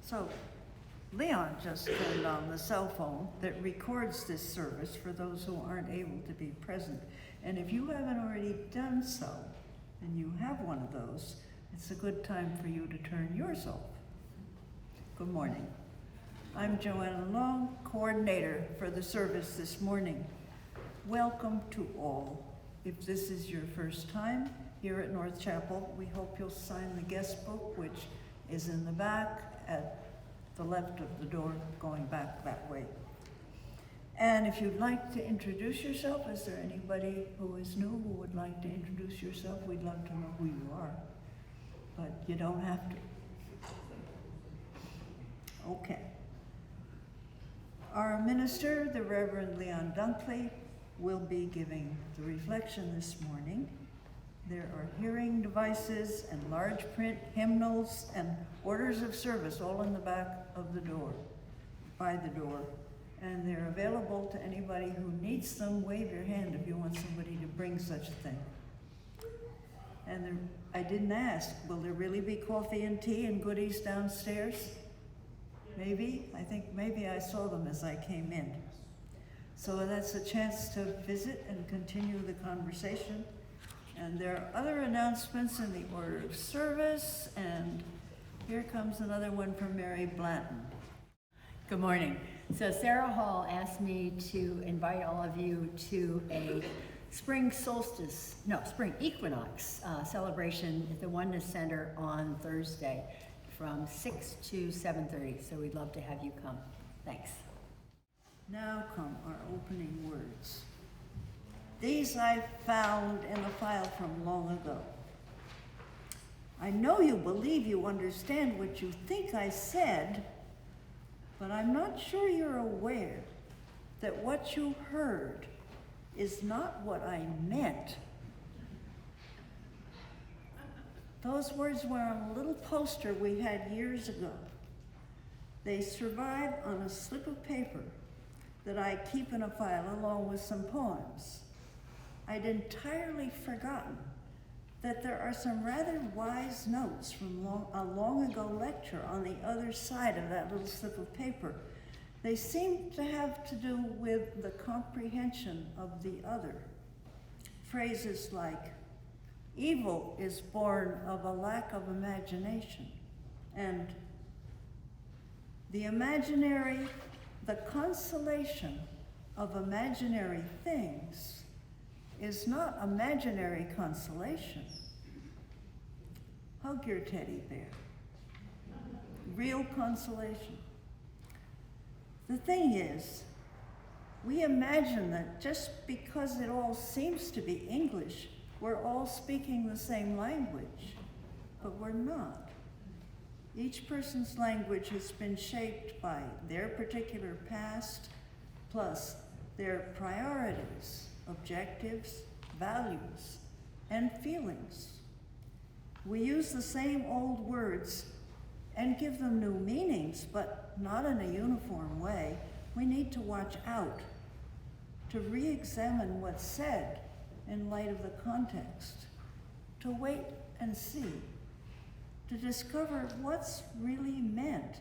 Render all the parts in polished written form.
So, Leon just turned on the cell phone that records this service for those who aren't able to be present. And if you haven't already done so, and you have one of those, it's a good time for you to turn yours off. Good morning. I'm Joanna Long, coordinator for the service this morning. Welcome to all. If this is your first time here at North Chapel, we hope you'll sign the guest book, which is in the back at the left of the door going back that way. And if you'd like to introduce yourself, is there anybody who is new who would like to introduce yourself? We'd love to know who you are, but you don't have to. Okay. Our minister, the Reverend Leon Dunkley, will be giving the reflection this morning. There are hearing devices and large print hymnals and orders of service all in the back of the door, by the door. And they're available to anybody who needs them. Wave your hand if you want somebody to bring such a thing. And I didn't ask, will there really be coffee and tea and goodies downstairs? Maybe. I think maybe I saw them as I came in. So that's a chance to visit and continue the conversation. And there are other announcements in the order of service, and here comes another one from Mary Blanton. Good morning. So Sarah Hall asked me to invite all of you to a spring equinox celebration at the Oneness Center on Thursday from 6 to 7:30. So we'd love to have you come. Thanks. Now come our opening words. These I found in a file from long ago. I know you believe you understand what you think I said, but I'm not sure you're aware that what you heard is not what I meant. Those words were on a little poster we had years ago. They survive on a slip of paper that I keep in a file along with some poems. I'd entirely forgotten that there are some rather wise notes from a long ago lecture on the other side of that little slip of paper. They seem to have to do with the comprehension of the other. Phrases like, evil is born of a lack of imagination, and the consolation of imaginary things is not imaginary consolation. Hug your teddy bear. Real consolation. The thing is, we imagine that just because it all seems to be English, we're all speaking the same language, but we're not. Each person's language has been shaped by their particular past, plus their priorities, objectives, values, and feelings. We use the same old words and give them new meanings, but not in a uniform way. We need to watch out, to re-examine what's said in light of the context, to wait and see, to discover what's really meant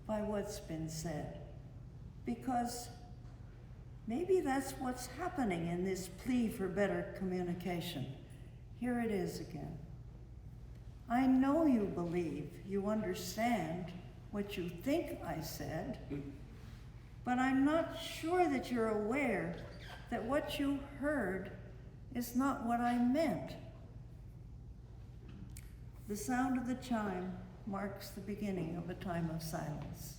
by what's been said. Because maybe that's what's happening in this plea for better communication. Here it is again. I know you believe you understand what you think I said, but I'm not sure that you're aware that what you heard is not what I meant. The sound of the chime marks the beginning of a time of silence.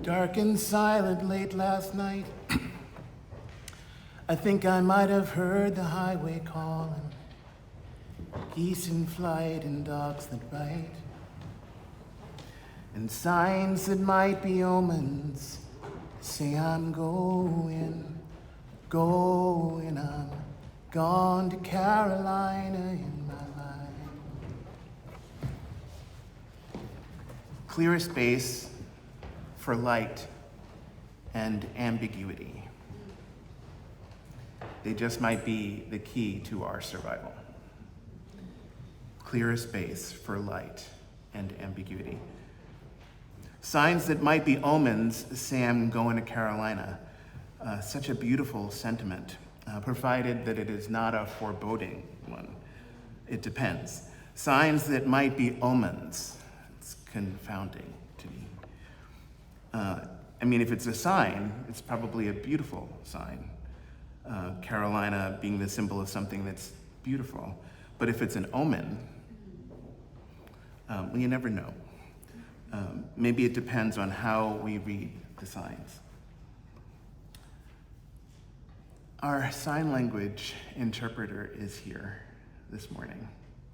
Dark and silent late last night, I think I might have heard the highway calling, geese in flight and dogs that bite, and signs that might be omens say I'm going, I'm gone to Carolina in my life. Clear space for light and ambiguity. They just might be the key to our survival. Clear space for light and ambiguity. Signs that might be omens, Sam going to Carolina. Such a beautiful sentiment, provided that it is not a foreboding one. It depends. Signs that might be omens. It's confounding to me. If it's a sign, it's probably a beautiful sign. Carolina being the symbol of something that's beautiful. But if it's an omen, you never know. Maybe it depends on how we read the signs. Our sign language interpreter is here this morning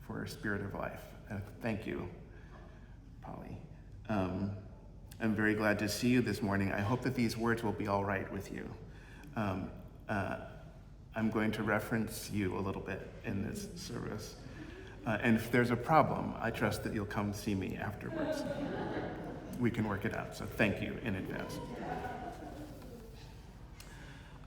for Spirit of Life. Thank you, Polly. I'm very glad to see you this morning. I hope that these words will be all right with you. I'm going to reference you a little bit in this service. And if there's a problem, I trust that you'll come see me afterwards. We can work it out, so thank you in advance.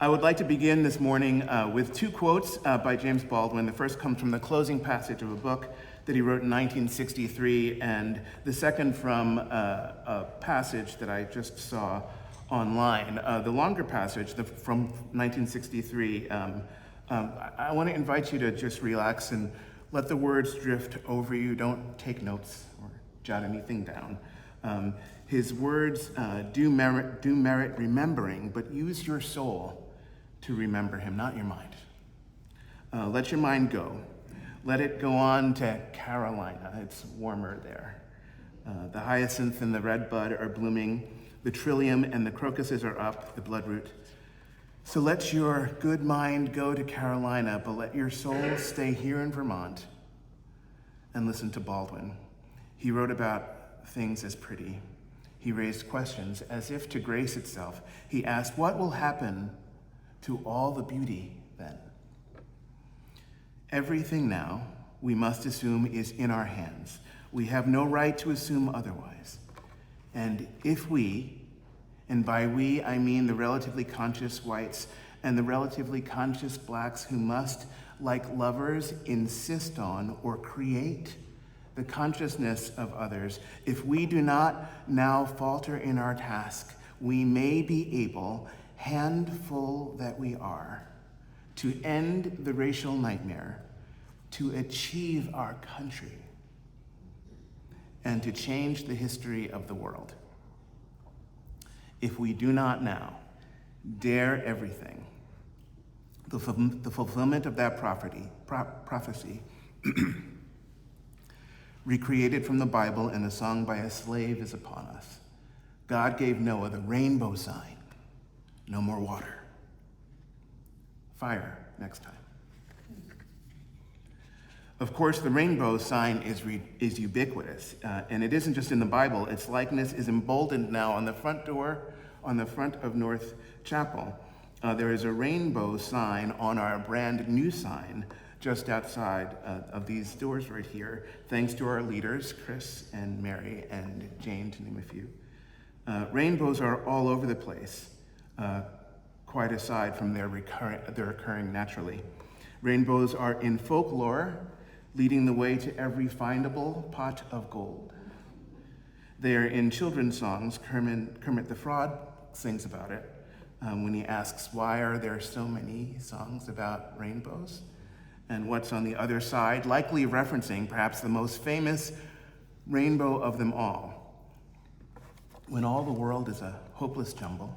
I would like to begin this morning with two quotes by James Baldwin. The first comes from the closing passage of a book that he wrote in 1963, and the second from a passage that I just saw online. The longer passage from 1963, I want to invite you to just relax and let the words drift over you. Don't take notes or jot anything down. His words do merit remembering, but use your soul to remember him, not your mind. Let your mind go. Let it go on to Carolina. It's warmer there. The hyacinth and the redbud are blooming. The trillium and the crocuses are up, the bloodroot. So let your good mind go to Carolina, but let your soul stay here in Vermont and listen to Baldwin. He wrote about things as pretty. He raised questions as if to grace itself. He asked, what will happen to all the beauty then? Everything now, we must assume, is in our hands. We have no right to assume otherwise. And if we, and by we I mean the relatively conscious whites and the relatively conscious blacks who must, like lovers, insist on or create the consciousness of others, if we do not now falter in our task, we may be able, handful that we are, to end the racial nightmare, to achieve our country, and to change the history of the world. If we do not now dare everything, the fulfillment of that prophecy, recreated from the Bible and a song by a slave, is upon us. God gave Noah the rainbow sign. No more water. Fire next time. Of course, the rainbow sign is ubiquitous, and it isn't just in the Bible. Its likeness is emboldened now on the front door, on the front of North Chapel. There is a rainbow sign on our brand new sign just outside of these doors right here, thanks to our leaders, Chris and Mary and Jane, to name a few. Rainbows are all over the place, quite aside from their occurring naturally. Rainbows are in folklore, leading the way to every findable pot of gold. They are in children's songs. Kermit the Frog sings about it when he asks, why are there so many songs about rainbows? And what's on the other side, likely referencing perhaps the most famous rainbow of them all. When all the world is a hopeless jumble,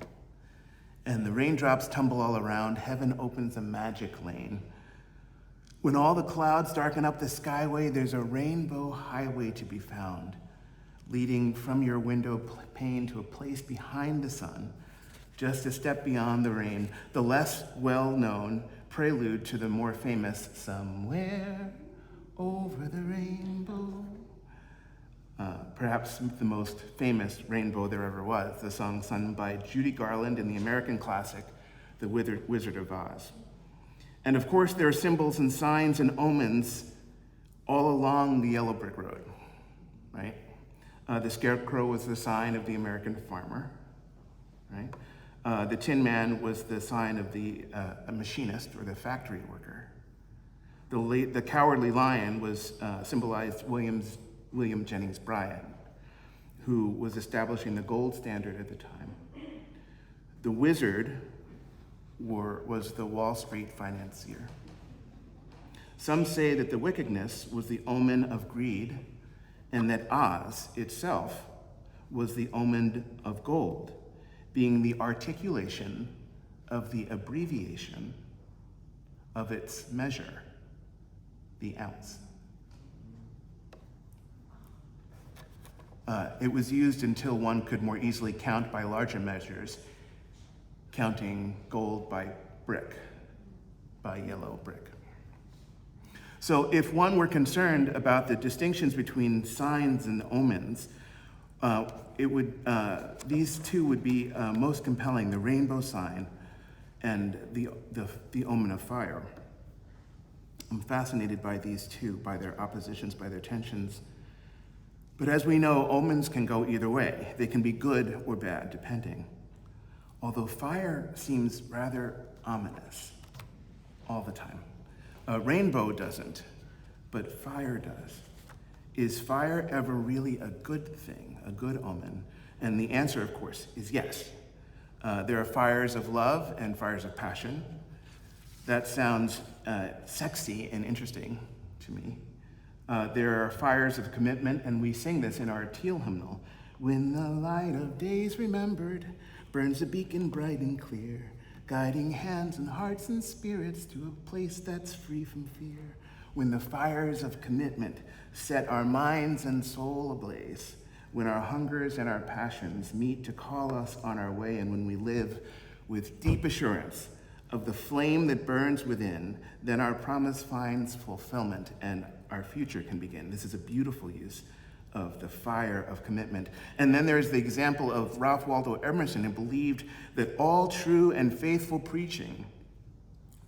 and the raindrops tumble all around, heaven opens a magic lane. When all the clouds darken up the skyway, there's a rainbow highway to be found. leading from your window pane to a place behind the sun, just a step beyond the rain, the less well-known prelude to the more famous Somewhere Over the Rainbow. Perhaps the most famous rainbow there ever was, the song sung by Judy Garland in the American classic, The Wizard of Oz. And of course, there are symbols and signs and omens all along the yellow brick road, right? The scarecrow was the sign of the American farmer, right? The Tin Man was the sign of the machinist or the factory worker. The cowardly lion was symbolized William Jennings Bryan, who was establishing the gold standard at the time. The wizard was the Wall Street financier. Some say that the wickedness was the omen of greed, and that Oz itself was the omen of gold, being the articulation of the abbreviation of its measure, the ounce. It was used until one could more easily count by larger measures, counting gold by brick, by yellow brick. So if one were concerned about the distinctions between signs and omens, these two would be most compelling, the rainbow sign and the omen of fire. I'm fascinated by these two, by their oppositions, by their tensions. But as we know, omens can go either way. They can be good or bad, depending. Although fire seems rather ominous all the time. Rainbow doesn't, but fire does. Is fire ever really a good thing, a good omen? And the answer, of course, is yes. There are fires of love and fires of passion. That sounds sexy and interesting to me. There are fires of commitment, and we sing this in our Teal hymnal. When the light of days remembered burns a beacon bright and clear, guiding hands and hearts and spirits to a place that's free from fear. When the fires of commitment set our minds and soul ablaze, when our hungers and our passions meet to call us on our way, and when we live with deep assurance of the flame that burns within, then our promise finds fulfillment and our future can begin. This is a beautiful use of the fire of commitment. And then there's the example of Ralph Waldo Emerson, who believed that all true and faithful preaching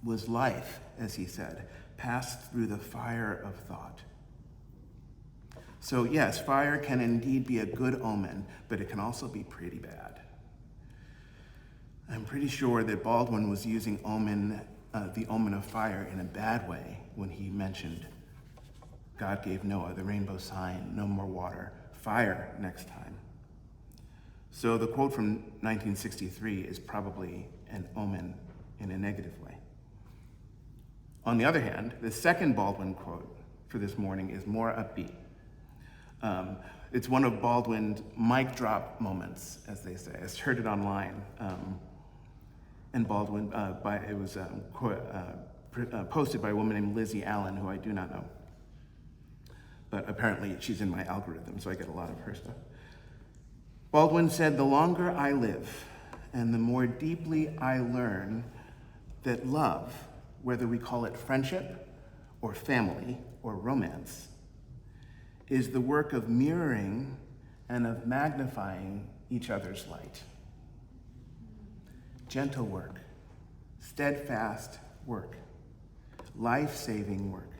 was life, as he said, passed through the fire of thought. So yes, fire can indeed be a good omen, but it can also be pretty bad. I'm pretty sure that Baldwin was using the omen of fire in a bad way when he mentioned God gave Noah the rainbow sign, no more water, fire next time. So the quote from 1963 is probably an omen in a negative way. On the other hand, the second Baldwin quote for this morning is more upbeat. It's one of Baldwin's mic drop moments, as they say. I heard it online. And Baldwin, it was posted by a woman named Lizzie Allen, who I do not know. But apparently she's in my algorithm, so I get a lot of her stuff. Baldwin said, "The longer I live and the more deeply I learn that love, whether we call it friendship or family or romance, is the work of mirroring and of magnifying each other's light. Gentle work, steadfast work, life-saving work.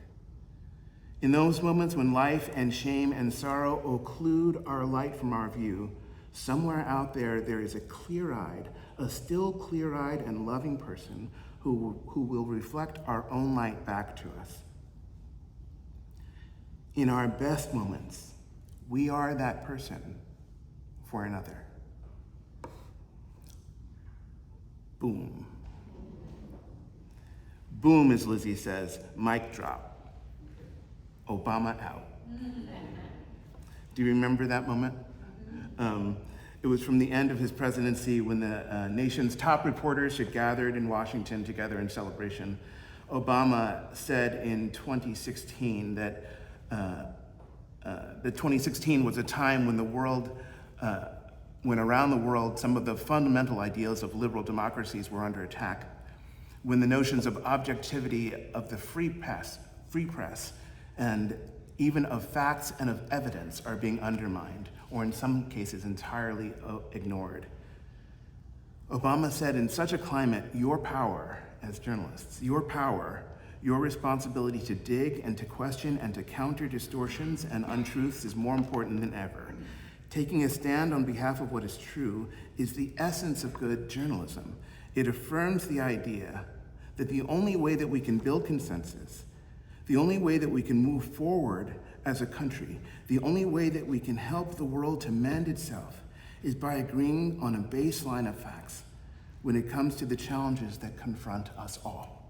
In those moments when life and shame and sorrow occlude our light from our view, somewhere out there is a still clear-eyed and loving person who will reflect our own light back to us. In our best moments, we are that person for another." Boom. Boom, as Lizzie says, mic drop. Obama out. Do you remember that moment? It was from the end of his presidency when the nation's top reporters had gathered in Washington together in celebration. Obama said in 2016 that that 2016 was a time when when around the world, some of the fundamental ideals of liberal democracies were under attack, when the notions of objectivity of the free press, and even of facts and of evidence are being undermined, or in some cases entirely ignored. Obama said, in such a climate, your power as journalists, your power, your responsibility to dig and to question and to counter distortions and untruths is more important than ever. Taking a stand on behalf of what is true is the essence of good journalism. It affirms the idea that the only way that we can build consensus, the only way that we can move forward as a country, the only way that we can help the world to mend itself is by agreeing on a baseline of facts when it comes to the challenges that confront us all.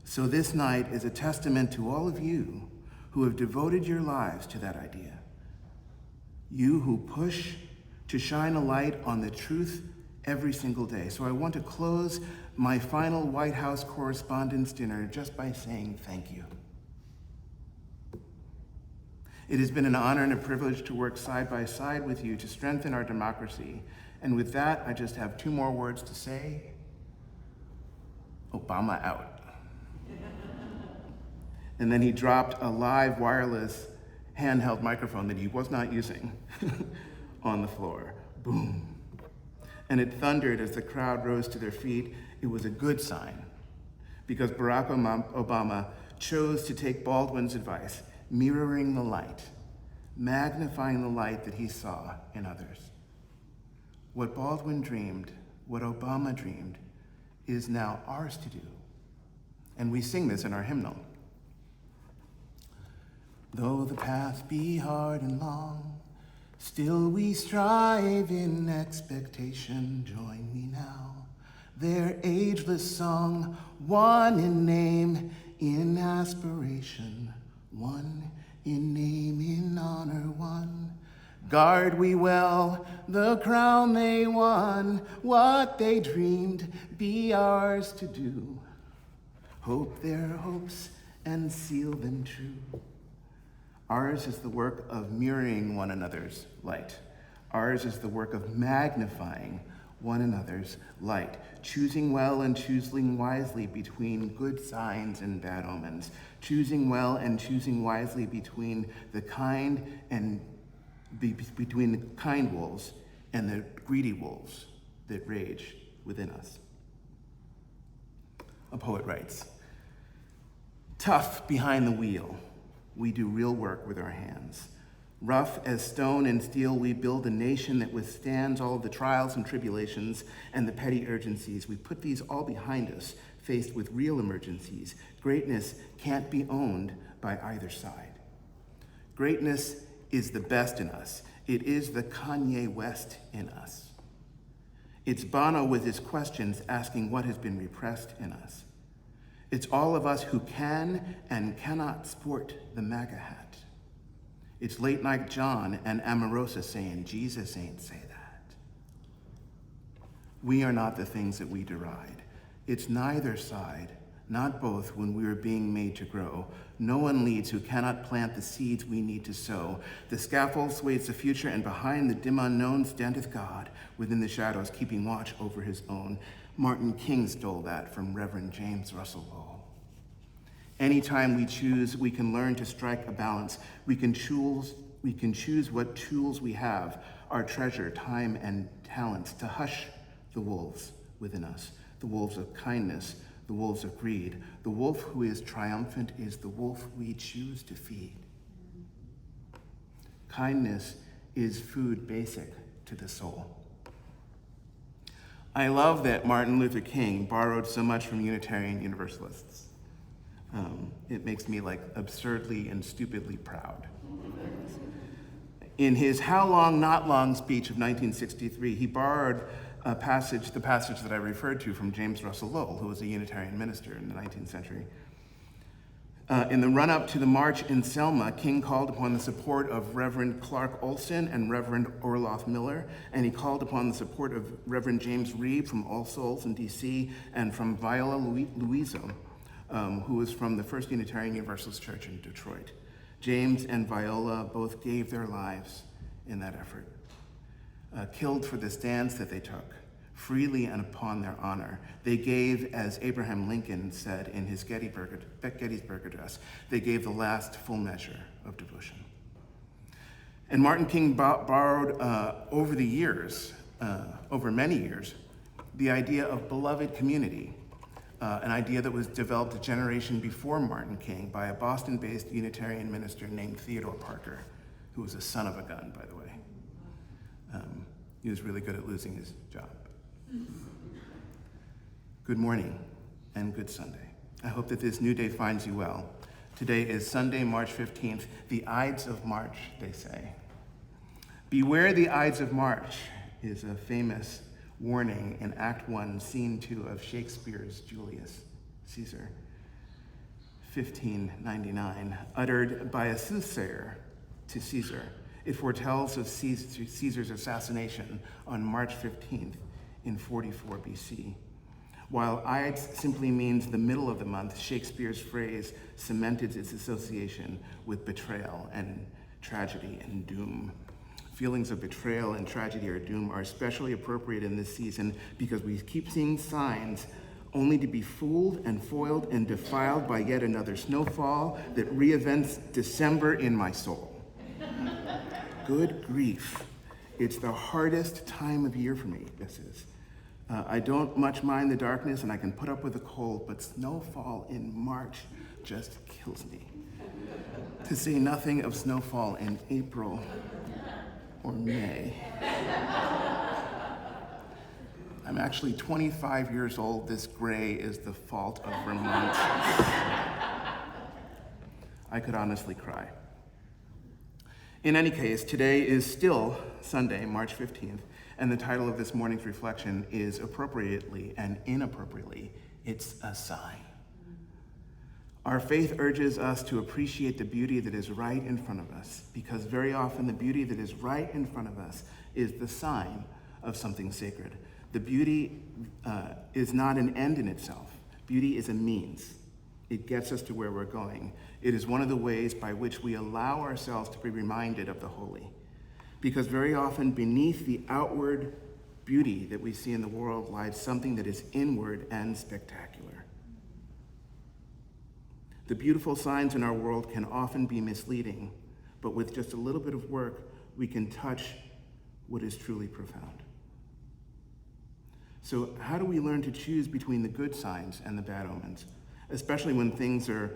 So this night is a testament to all of you who have devoted your lives to that idea. You who push to shine a light on the truth every single day. So I want to close my final White House Correspondents' Dinner just by saying thank you. It has been an honor and a privilege to work side by side with you to strengthen our democracy. And with that, I just have two more words to say. Obama out. And then he dropped a live wireless handheld microphone that he was not using on the floor. Boom. And it thundered as the crowd rose to their feet. It was a good sign because Barack Obama chose to take Baldwin's advice, mirroring the light, magnifying the light that he saw in others. What Baldwin dreamed, what Obama dreamed, is now ours to do. And we sing this in our hymnal. Though the path be hard and long, still we strive in expectation. Join me now, their ageless song, one in name, in aspiration, one in name, in honor, one. Guard we well the crown they won, what they dreamed be ours to do. Hope their hopes and seal them true. Ours is the work of mirroring one another's light. Ours is the work of magnifying one another's light, choosing well and choosing wisely between good signs and bad omens, choosing well and choosing wisely between the kind and between the kind wolves and the greedy wolves that rage within us. A poet writes, tough behind the wheel, we do real work with our hands. Rough as stone and steel, we build a nation that withstands all of the trials and tribulations and the petty urgencies. We put these all behind us, faced with real emergencies. Greatness can't be owned by either side. Greatness is the best in us. It is the Kanye West in us. It's Bono with his questions asking what has been repressed in us. It's all of us who can and cannot sport the MAGA hat. It's late night John and Omarosa saying, Jesus ain't say that. We are not the things that we deride. It's neither side, not both when we are being made to grow. No one leads who cannot plant the seeds we need to sow. The scaffold sways the future, and behind the dim unknown standeth God, within the shadows keeping watch over his own. Martin King stole that from Reverend James Russell Lowell. Anytime we choose, we can learn to strike a balance. We can choose what tools we have, our treasure, time, and talents, to hush the wolves within us, the wolves of kindness, the wolves of greed. The wolf who is triumphant is the wolf we choose to feed. Kindness is food basic to the soul. I love that Martin Luther King borrowed so much from Unitarian Universalists. It makes me absurdly and stupidly proud. In his How Long, Not Long speech of 1963, he borrowed the passage that I referred to from James Russell Lowell, who was a Unitarian minister in the 19th century. In the run-up to the march in Selma, King called upon the support of Reverend Clark Olson and Reverend Orloff Miller, and he called upon the support of Reverend James Reeb from All Souls in D.C. and from Viola Luiso, who was from the First Unitarian Universalist Church in Detroit, James and Viola both gave their lives in that effort, killed for the stands that they took, freely and upon their honor. They gave, as Abraham Lincoln said in his Gettysburg Address, they gave the last full measure of devotion. And Martin King borrowed over the years, over many years, the idea of beloved community, an idea that was developed a generation before Martin King by a Boston-based Unitarian minister named Theodore Parker, who was a son of a gun, by the way. He was really good at losing his job. Good morning and good Sunday. I hope that this new day finds you well. Today is Sunday, March 15th, the Ides of March, they say. Beware the Ides of March is a famous warning in Act 1, Scene 2 of Shakespeare's Julius Caesar, 1599, uttered by a soothsayer to Caesar. It foretells of Caesar's assassination on March 15th in 44 BC. While Ides simply means the middle of the month, Shakespeare's phrase cemented its association with betrayal and tragedy and doom. Feelings of betrayal and tragedy or doom are especially appropriate in this season because we keep seeing signs only to be fooled and foiled and defiled by yet another snowfall that reinvents December in my soul. Good grief. It's the hardest time of year for me, this is. I don't much mind the darkness and I can put up with the cold, but snowfall in March just kills me. To say nothing of snowfall in April or May. I'm actually 25 years old. This gray is the fault of Vermont. I could honestly cry. In any case, today is still Sunday, March 15th, and the title of this morning's reflection is appropriately and inappropriately, It's a Sign. Our faith urges us to appreciate the beauty that is right in front of us, because very often the beauty that is right in front of us is the sign of something sacred. The beauty is not an end in itself. Beauty is a means. It gets us to where we're going. It is one of the ways by which we allow ourselves to be reminded of the holy. Because very often beneath the outward beauty that we see in the world lies something that is inward and spectacular. The beautiful signs in our world can often be misleading, but with just a little bit of work, we can touch what is truly profound. So how do we learn to choose between the good signs and the bad omens, especially when things are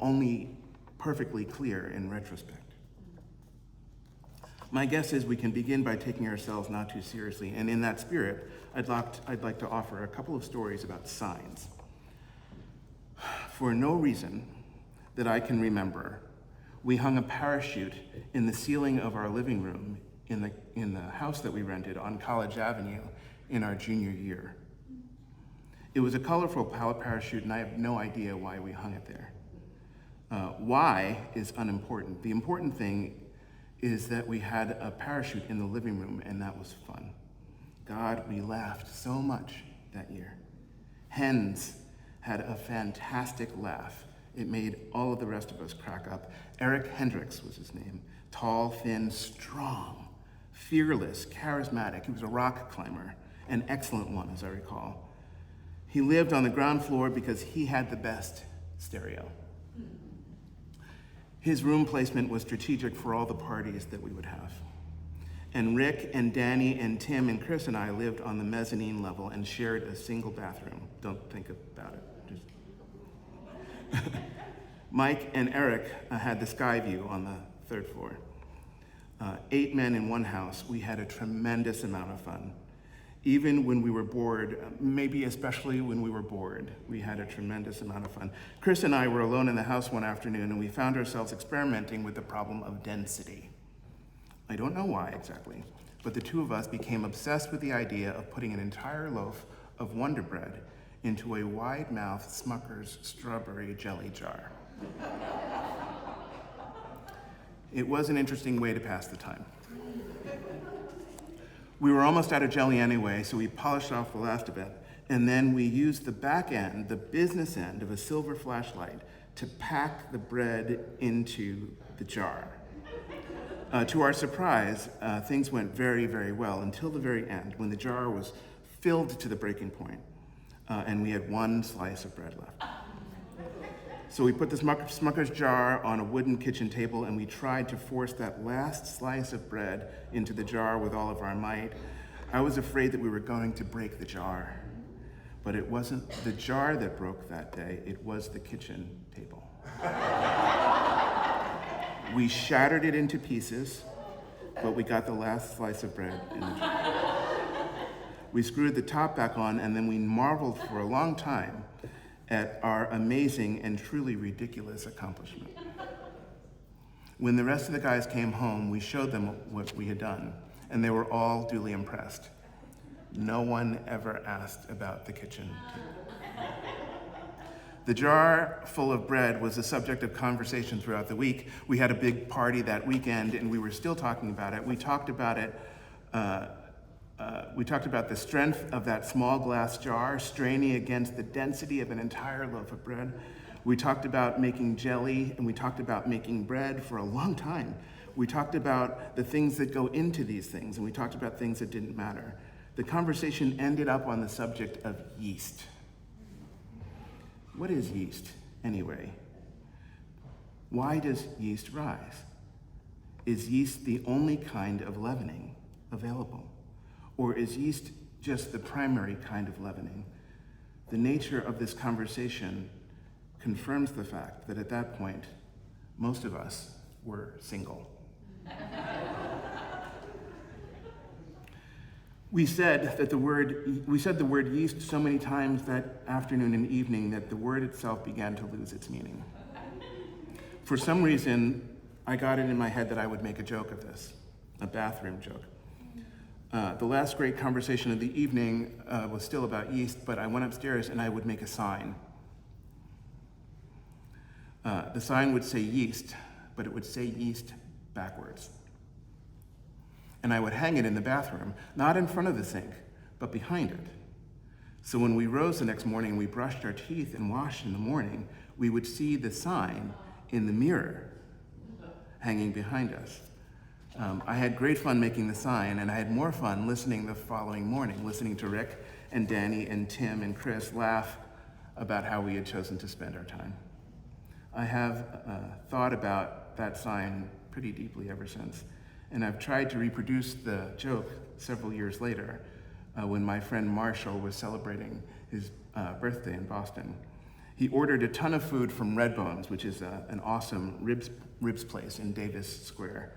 only perfectly clear in retrospect? My guess is we can begin by taking ourselves not too seriously, and in that spirit, I'd like to offer a couple of stories about signs. For no reason that I can remember, we hung a parachute in the ceiling of our living room in the house that we rented on College Avenue in our junior year. It was a colorful parachute, and I have no idea why we hung it there. Why is unimportant. The important thing is that we had a parachute in the living room, and that was fun. God, we laughed so much that year. Hens had a fantastic laugh. It made all of the rest of us crack up. Eric Hendricks was his name. Tall, thin, strong, fearless, charismatic. He was a rock climber, an excellent one, as I recall. He lived on the ground floor because he had the best stereo. His room placement was strategic for all the parties that we would have. And Rick and Danny and Tim and Chris and I lived on the mezzanine level and shared a single bathroom. Don't think about it. Mike and Eric had the sky view on the third floor. 8 men in one house. We had a tremendous amount of fun. Even when we were bored, maybe especially when we were bored, we had a tremendous amount of fun. Chris and I were alone in the house one afternoon, and we found ourselves experimenting with the problem of density. I don't know why exactly, but the two of us became obsessed with the idea of putting an entire loaf of Wonder Bread into a wide-mouthed Smucker's strawberry jelly jar. It was an interesting way to pass the time. We were almost out of jelly anyway, so we polished off the last of it And then we used the back end, the business end of a silver flashlight to pack the bread into the jar. To our surprise, things went very, very well until the very end, when the jar was filled to the breaking point, and we had one slice of bread left. So we put the Smucker's jar on a wooden kitchen table, and we tried to force that last slice of bread into the jar with all of our might. I was afraid that we were going to break the jar, but it wasn't the jar that broke that day, it was the kitchen table. We shattered it into pieces, but we got the last slice of bread in the jar. We screwed the top back on, and then we marveled for a long time at our amazing and truly ridiculous accomplishment. When the rest of the guys came home, we showed them what we had done, and they were all duly impressed. No one ever asked about the kitchen table. The jar full of bread was the subject of conversation throughout the week. We had a big party that weekend, and we were still talking about it. We talked about it. We talked about the strength of that small glass jar straining against the density of an entire loaf of bread. We talked about making jelly, and we talked about making bread for a long time. We talked about the things that go into these things, and we talked about things that didn't matter. The conversation ended up on the subject of yeast. What is yeast, anyway? Why does yeast rise? Is yeast the only kind of leavening available? Or is yeast just the primary kind of leavening? The nature of this conversation confirms the fact that at that point, most of us were single. We said the word yeast so many times that afternoon and evening that the word itself began to lose its meaning. For some reason, I got it in my head that I would make a joke of this, a bathroom joke. The last great conversation of the evening was still about yeast, but I went upstairs and I would make a sign. The sign would say yeast, but it would say yeast backwards. And I would hang it in the bathroom, not in front of the sink, but behind it. So when we rose the next morning and we brushed our teeth and washed in the morning, we would see the sign in the mirror hanging behind us. I had great fun making the sign, and I had more fun listening the following morning, listening to Rick and Danny and Tim and Chris laugh about how we had chosen to spend our time. I have thought about that sign pretty deeply ever since, and I've tried to reproduce the joke several years later when my friend Marshall was celebrating his birthday in Boston. He ordered a ton of food from Redbones, which is an awesome ribs place in Davis Square.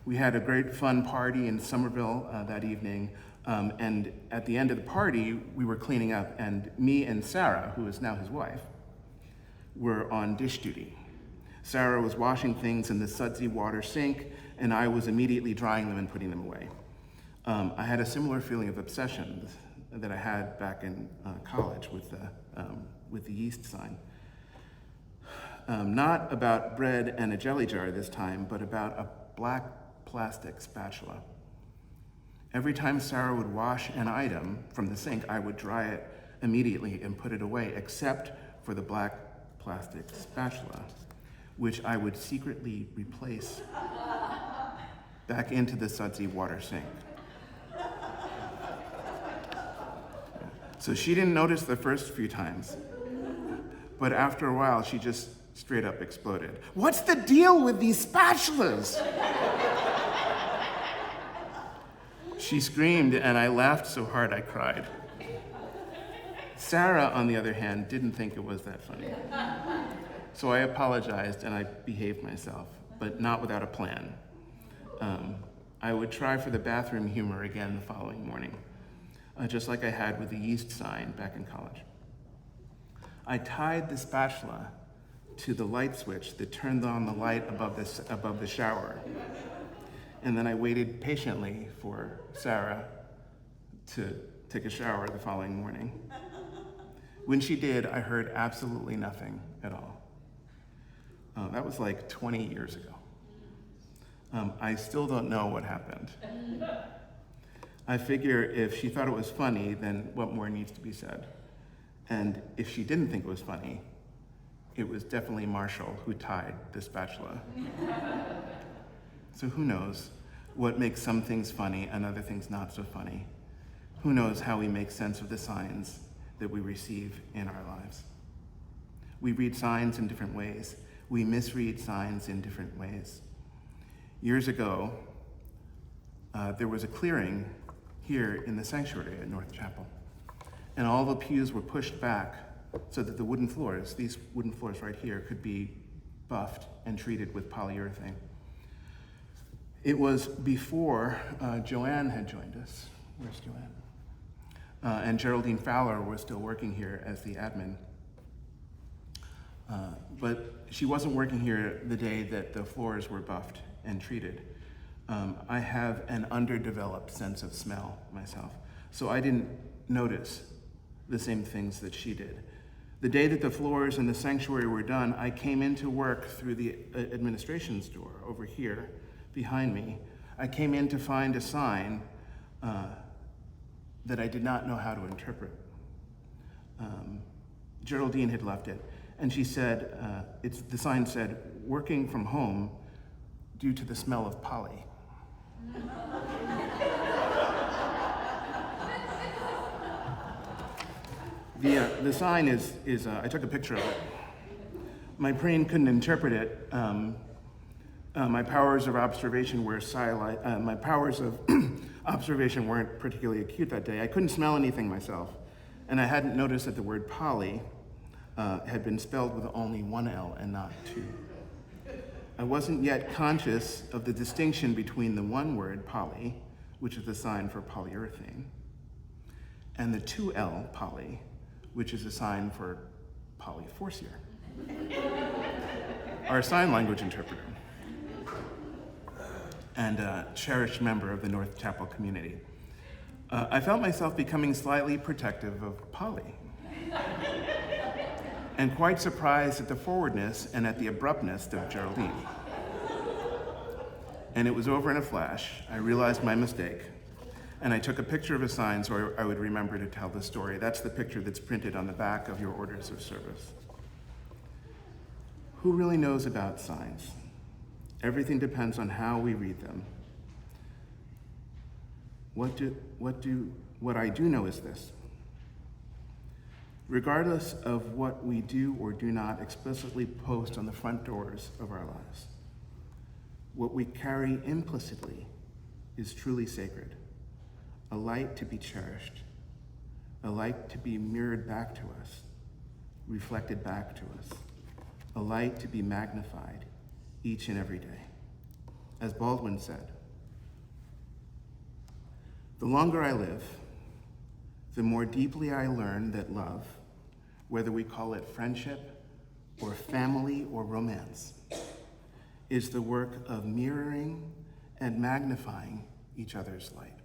We had a great fun party in Somerville that evening, and at the end of the party, we were cleaning up, and me and Sarah, who is now his wife, were on dish duty. Sarah was washing things in the sudsy water sink, and I was immediately drying them and putting them away. I had a similar feeling of obsession that I had back in college with the yeast sign. Not about bread and a jelly jar this time, but about a black plastic spatula. Every time Sarah would wash an item from the sink, I would dry it immediately and put it away, except for the black plastic spatula, which I would secretly replace back into the sudsy water sink. So she didn't notice the first few times, but after a while, she just straight up exploded. "What's the deal with these spatulas?" She screamed, and I laughed so hard I cried. Sarah, on the other hand, didn't think it was that funny. So I apologized and I behaved myself, but not without a plan. I would try for the bathroom humor again the following morning, just like I had with the yeast sign back in college. I tied the spatula to the light switch that turned on the light above the shower. And then I waited patiently for Sarah to take a shower the following morning. When she did, I heard absolutely nothing at all. That was like 20 years ago. I still don't know what happened. I figure if she thought it was funny, then what more needs to be said? And if she didn't think it was funny, it was definitely Marshall who tied the spatula. So who knows what makes some things funny and other things not so funny? Who knows how we make sense of the signs that we receive in our lives? We read signs in different ways. We misread signs in different ways. Years ago, there was a clearing here in the sanctuary at North Chapel, and all the pews were pushed back so that the wooden floors, these wooden floors right here, could be buffed and treated with polyurethane. It was before Joanne had joined us. Where's Joanne? And Geraldine Fowler was still working here as the admin. But she wasn't working here the day that the floors were buffed and treated. I have an underdeveloped sense of smell myself, so I didn't notice the same things that she did. The day that the floors in the sanctuary were done, I came into work through the administration's door over here behind me. I came in to find a sign that I did not know how to interpret. Geraldine had left it, and she said, the sign said, "Working from home due to the smell of poly." The sign is I took a picture of it. My brain couldn't interpret it. My powers of observation were observation weren't particularly acute that day. I couldn't smell anything myself, and I hadn't noticed that the word poly had been spelled with only one L and not two. I wasn't yet conscious of the distinction between the one word poly, which is the sign for polyurethane, and the 2L poly, which is a sign for polyforcier, our sign language interpreter, and a cherished member of the North Chapel community. I felt myself becoming slightly protective of poly, and quite surprised at the forwardness and at the abruptness of Geraldine. And it was over in a flash. I realized my mistake, and I took a picture of a sign so I would remember to tell the story. That's the picture that's printed on the back of your orders of service. Who really knows about signs? Everything depends on how we read them. What I do know is this. Regardless of what we do or do not explicitly post on the front doors of our lives, what we carry implicitly is truly sacred, a light to be cherished, a light to be mirrored back to us, reflected back to us, a light to be magnified each and every day. As Baldwin said, "The longer I live, the more deeply I learn that love, whether we call it friendship or family or romance, is the work of mirroring and magnifying each other's light.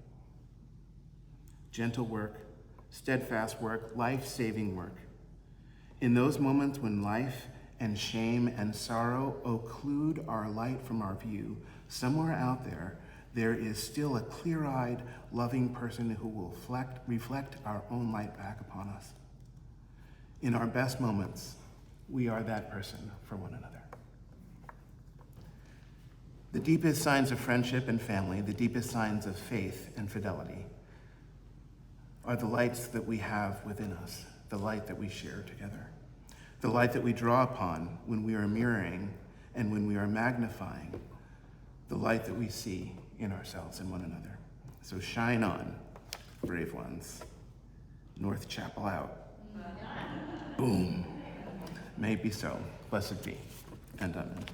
Gentle work, steadfast work, life-saving work. In those moments when life and shame and sorrow occlude our light from our view, somewhere out there, there is still a clear-eyed, loving person who will reflect our own light back upon us. In our best moments, we are that person for one another." The deepest signs of friendship and family, the deepest signs of faith and fidelity, are the lights that we have within us, the light that we share together, the light that we draw upon when we are mirroring and when we are magnifying the light that we see in ourselves and one another. So shine on, brave ones. North Chapel out. Boom. May it be so. Blessed be. And amen.